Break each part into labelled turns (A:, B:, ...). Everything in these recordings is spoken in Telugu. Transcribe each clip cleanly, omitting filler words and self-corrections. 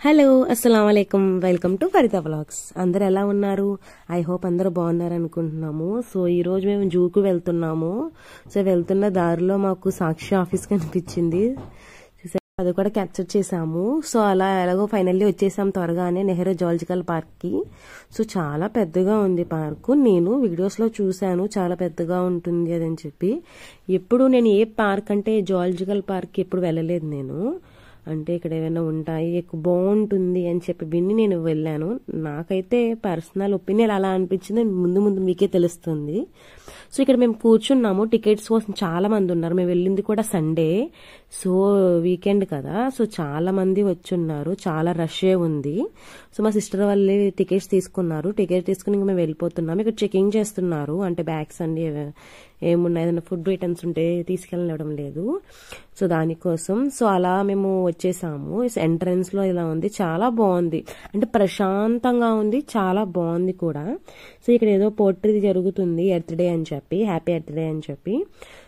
A: హలో అస్సలం వాలేకుమ్ వెల్కమ్ టు ఫరితా వ్లాగ్స్. అందరు ఎలా ఉన్నారు? ఐ హోప్ అందరూ బాగున్నారు అనుకుంటున్నాము. సో ఈ రోజు మేము జూకు వెళ్తున్నాము. సో వెళ్తున్న దారిలో మాకు సాక్షి ఆఫీస్ కనిపించింది, అది కూడా క్యాప్చర్ చేసాము. సో అలా ఎలాగో ఫైనల్లీ వచ్చేసాం త్వరగానే నెహ్రూ జువాలజికల్ పార్క్ కి. సో చాలా పెద్దగా ఉంది పార్కు. నేను వీడియోస్ లో చూసాను చాలా పెద్దగా ఉంటుంది అదని చెప్పి. ఎప్పుడు నేను ఏ పార్క్ అంటే జువాలజికల్ పార్క్ ఎప్పుడు వెళ్ళలేదు నేను. అంటే ఇక్కడ ఏమైనా ఉంటాయి ఎక్కువ బాగుంటుంది అని చెప్పి విని నేను వెళ్ళాను. నాకైతే పర్సనల్ ఒపీనియన్ అలా అనిపించింది, ముందు ముందు మీకే తెలుస్తుంది. సో ఇక్కడ మేము కూర్చున్నాము, టికెట్స్ కోసం చాలా మంది ఉన్నారు. మేము వెళ్ళింది కూడా సండే, సో వీకెండ్ కదా. సో చాలా మంది వచ్చున్నారు, చాలా రష్ ఉంది. సో మా సిస్టర్ వాళ్ళు టికెట్స్ తీసుకున్నారు. టికెట్ తీసుకుని ఇంకా మేము వెళ్ళిపోతున్నాము. ఇక్కడ చెకింగ్ చేస్తున్నారు, అంటే బ్యాగ్స్ అండి ఏమున్నాయి, ఏదైనా ఫుడ్ ఐటమ్స్ ఉంటే తీసుకెళ్ళడం లేదు. సో దానికోసం సో అలా మేము వచ్చేసాము. ఎంట్రన్స్ లో ఇలా ఉంది, చాలా బాగుంది, అంటే ప్రశాంతంగా ఉంది, చాలా బాగుంది కూడా. సో ఇక్కడ ఏదో పోట్రీ జరుగుతుంది, ఎర్త్ డే అని చెప్పి, హ్యాపీ ఎర్త్ డే అని చెప్పి.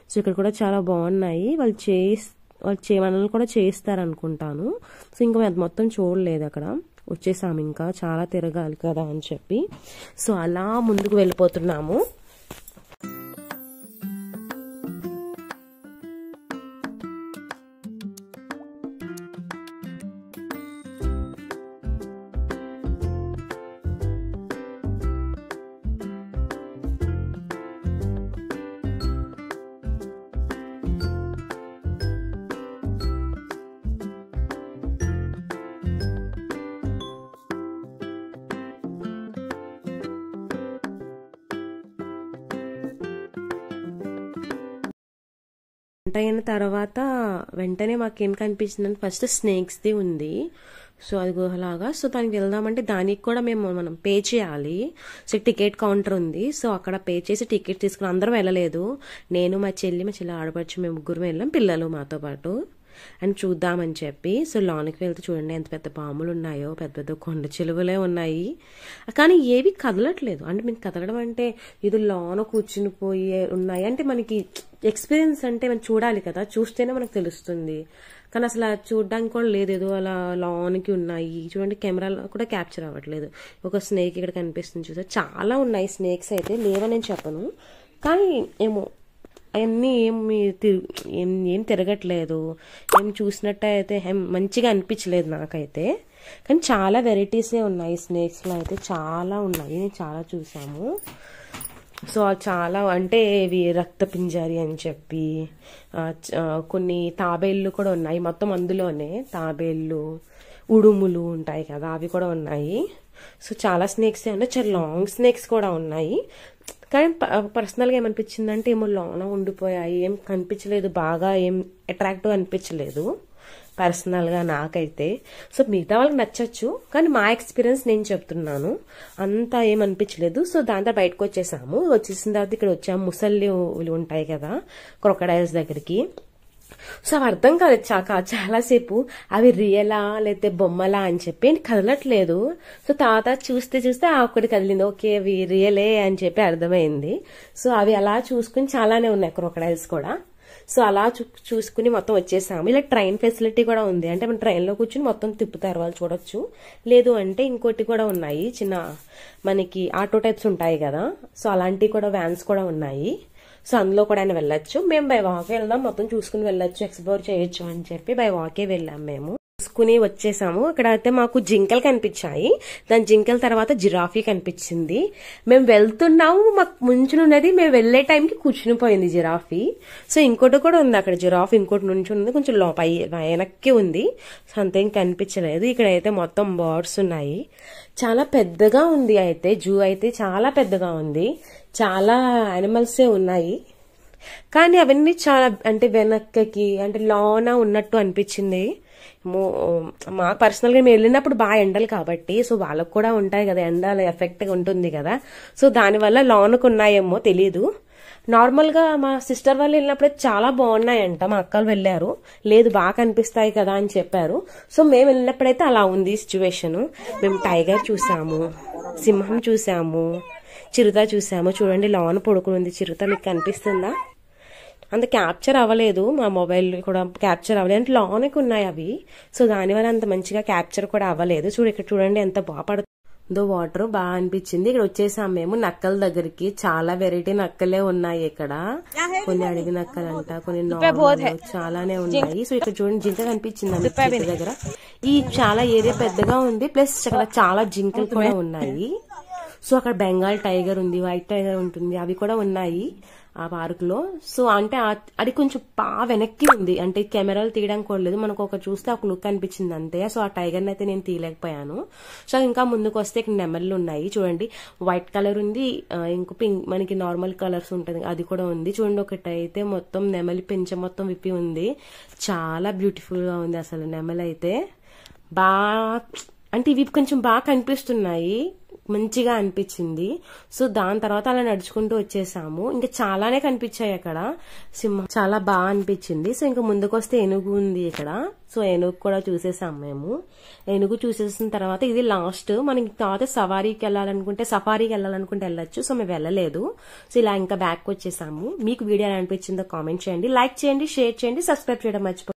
A: సో ఇక్కడ కూడా చాలా బాగున్నాయి. వాళ్ళు మనల్ని కూడా చేయిస్తారనుకుంటాను. సో ఇంకా మేము మొత్తం చూడలేదు, అక్కడ వచ్చేసాము, ఇంకా చాలా తిరగాలి కదా అని చెప్పి. సో అలా ముందుకు వెళ్ళిపోతున్నాము. అయిన తర్వాత వెంటనే మాకేం కనిపించిందంటే ఫస్ట్ స్నేక్స్ ది ఉంది. సో అది గుహలాగా. సో దానికి వెళ్దామంటే దానికి కూడా మనం పే చేయాలి. సో టికెట్ కౌంటర్ ఉంది, సో అక్కడ పే చేసి టికెట్ తీసుకుని అందరం వెళ్ళలేదు. నేను మా చెల్లి ఆడపడుచు, మేము ముగ్గురు వెళ్ళాం, పిల్లలు మాతో పాటు అని చూద్దామని చెప్పి. సో లోనికి వెళ్తే చూడండి ఎంత పెద్ద పాములు ఉన్నాయో, పెద్ద పెద్ద కొండ చిలువలే ఉన్నాయి, కానీ ఏవి కదలట్లేదు. అంటే మీకు కదలడం అంటే ఇది లోన కూర్చుని పోయి ఉన్నాయి అంటే మనకి ఎక్స్పీరియన్స్ అంటే మనం చూడాలి కదా, చూస్తేనే మనకు తెలుస్తుంది. కానీ అసలు చూడడానికి కూడా లేదు, ఏదో అలా లోనికి ఉన్నాయి. చూడండి కెమెరాలో కూడా క్యాప్చర్ అవ్వట్లేదు. ఒక స్నేక్ ఇక్కడ కనిపిస్తుంది చూసారు, చాలా ఉన్నాయి స్నేక్స్, అయితే లేవని నేను చెప్పను, కానీ ఏమో అవన్నీ ఏం తిరగట్లేదు, ఏం చూసినట్టయితే మంచిగా అనిపించలేదు నాకైతే. కానీ చాలా వెరైటీసే ఉన్నాయి స్నేక్స్లో, అయితే చాలా ఉన్నాయి, నేను చాలా చూసాము. సో చాలా అంటే ఇవి రక్త పింజారి అని చెప్పి కొన్ని తాబేళ్ళు కూడా ఉన్నాయి మొత్తం అందులోనే. తాబేళ్ళు, ఉడుములు ఉంటాయి కదా, అవి కూడా ఉన్నాయి. సో చాలా స్నేక్స్ ఉన్నాయి, చాలా లాంగ్ స్నేక్స్ కూడా ఉన్నాయి. కానీ పర్సనల్గా ఏమనిపించిందంటే ఏమో లోన ఉండిపోయాయి, ఏం కనిపించలేదు, బాగా ఏం అట్రాక్టివ్ అనిపించలేదు పర్సనల్గా నాకైతే. సో మిగతా వాళ్ళకి నచ్చచ్చు, కానీ మా ఎక్స్పీరియన్స్ నేను చెప్తున్నాను, అంతా ఏమనిపించలేదు. సో దాంతో బయటకు వచ్చేసిన తర్వాత ఇక్కడ వచ్చాము, ముసలి ఉంటాయి కదా క్రొకడైల్స్ దగ్గరికి. సో అవి అర్థం కాలేదు చాలాసేపు, అవి రియలా లేకపోతే బొమ్మలా అని చెప్పి కదలట్లేదు. సో తర్వాత చూస్తే ఒకటి కదిలింది, ఓకే అవి రియలే అని చెప్పి అర్థమైంది. సో అవి అలా చూసుకుని చాలానే ఉన్నాయి క్రొకడైల్స్ కూడా. సో అలా చూసుకుని మొత్తం వచ్చేసాము. ఇలా ట్రైన్ ఫెసిలిటీ కూడా ఉంది, అంటే మన ట్రైన్లో కూర్చుని మొత్తం తిప్పుతారు, వాళ్ళు చూడొచ్చు. లేదు అంటే ఇంకోటి కూడా ఉన్నాయి, చిన్న మనకి ఆటో టైప్స్ ఉంటాయి కదా, సో అలాంటివి కూడా వ్యాన్స్ కూడా ఉన్నాయి. సో అందులో కూడా ఆయన వెళ్ళొచ్చు. మేము బై వాకే వెళ్దాం, మొత్తం చూసుకుని వెళ్ళొచ్చు, ఎక్స్ప్లోర్ చేయొచ్చు అని చెప్పి బై వాకే వెళ్ళాం. మేము చూసుకుని వచ్చేసాము. ఇక్కడ అయితే మాకు జింకలు కనిపించాయి, దాని జింకల తర్వాత జిరాఫీ కనిపించింది. మేము వెళ్తున్నాము, మాకు ముంచునున్నది, మేము వెళ్లే టైంకి కూర్చుని పోయింది జిరాఫీ. సో ఇంకోటి కూడా ఉంది అక్కడ జిరాఫీ, ఇంకోటి నుంచి ఉంది, కొంచెం వెనక్కి ఉంది. సో అంతేం కనిపించలేదు. ఇక్కడైతే మొత్తం బర్డ్స్ ఉన్నాయి, చాలా పెద్దగా ఉంది. అయితే జూ అయితే చాలా పెద్దగా ఉంది, చాలా యానిమల్సే ఉన్నాయి, కానీ అవన్నీ చాలా అంటే వెనక్కి అంటే లోన ఉన్నట్టు అనిపించింది. మా పర్సనల్గా మేము వెళ్ళినప్పుడు బాగా ఎండలు కాబట్టి, సో వాళ్ళకు కూడా ఉంటాయి కదా ఎండల ఎఫెక్ట్ ఉంటుంది కదా, సో దానివల్ల లోనకు ఉన్నాయేమో తెలీదు. నార్మల్గా మా సిస్టర్ వాళ్ళు వెళ్ళినప్పుడు చాలా బాగున్నాయంట, మా అక్కలు వెళ్ళారు, లేదు బాగా కనిపిస్తాయి కదా అని చెప్పారు. సో మేము వెళ్ళినప్పుడైతే అలా ఉంది సిచ్యువేషన్. మేము టైగర్ చూసాము, సింహం చూసాము, చిరుత చూసాము. చూడండి లోన పడుకుని ఉంది చిరుత, మీకు కనిపిస్తుందా? అంత క్యాప్చర్ అవ్వలేదు, మా మొబైల్ కూడా క్యాప్చర్ అవ్వలేదు అంటే లానికి ఉన్నాయి అవి. సో దానివల్ల అంత మంచిగా క్యాప్చర్ కూడా అవ్వలేదు. ఇక్కడ చూడండి ఎంత బాగా పడుతుందో వాటర్, బాగా అనిపించింది. ఇక్కడ వచ్చేసాం మేము నక్కల దగ్గరికి. చాలా వెరైటీ నక్కలే ఉన్నాయి ఇక్కడ, కొన్ని అడవి నక్కలంట, కొన్ని నార్మల్, చాలానే ఉన్నాయి. సో ఇక్కడ చూడండి జింక కనిపించింది చెట్టు దగ్గర. ఈ చాలా ఏరియా పెద్దగా ఉంది, ప్లస్ అక్కడ చాలా జింకలు కూడా ఉన్నాయి. సో అక్కడ బెంగాల్ టైగర్ ఉంది, వైట్ టైగర్ ఉంటుంది, అవి కూడా ఉన్నాయి ఆ పార్క్ లో. సో అంటే అది కొంచెం బాగా వెనక్కి ఉంది, అంటే కెమెరాలు తీయడానికి కూడా లేదు, మనకు ఒక చూస్తే ఒక లుక్ అనిపించింది అంతే. సో ఆ టైగర్ని అయితే నేను తీయలేకపోయాను. సో ఇంకా ముందుకు వస్తే ఇక్కడ నెమళ్ళు ఉన్నాయి చూడండి, వైట్ కలర్ ఉంది, ఇంకో పింక్ మనకి నార్మల్ కలర్స్ ఉంటుంది అది కూడా ఉంది. చూడండి ఒకటి అయితే మొత్తం నెమలి పెంచ మొత్తం విప్పి ఉంది, చాలా బ్యూటిఫుల్ గా ఉంది అసలు. నెమలి అయితే బాగా అంటే ఇవి కొంచెం బాగా కనిపిస్తున్నాయి, మంచిగా అనిపించింది. సో దాని తర్వాత అలా నడుచుకుంటూ వచ్చేసాము. ఇంకా చాలానే కనిపించాయి అక్కడ, సింహం చాలా బాగా అనిపించింది. సో ఇంకా ముందుకు వస్తే ఏనుగు ఉంది ఇక్కడ. సో ఏనుగు కూడా చూసేసాం మేము. ఏనుగు చూసేసిన తర్వాత ఇది లాస్ట్, మనకి తర్వాత సఫారీకి వెళ్ళాలనుకుంటే వెళ్ళొచ్చు. సో మేము వెళ్ళలేదు. సో ఇలా ఇంకా బ్యాక్ వచ్చేసాము. మీకు వీడియో ఎలా అనిపించిందో కామెంట్ చేయండి, లైక్ చేయండి, షేర్ చేయండి, సబ్స్క్రైబ్ చేయడం మర్చిపోండి.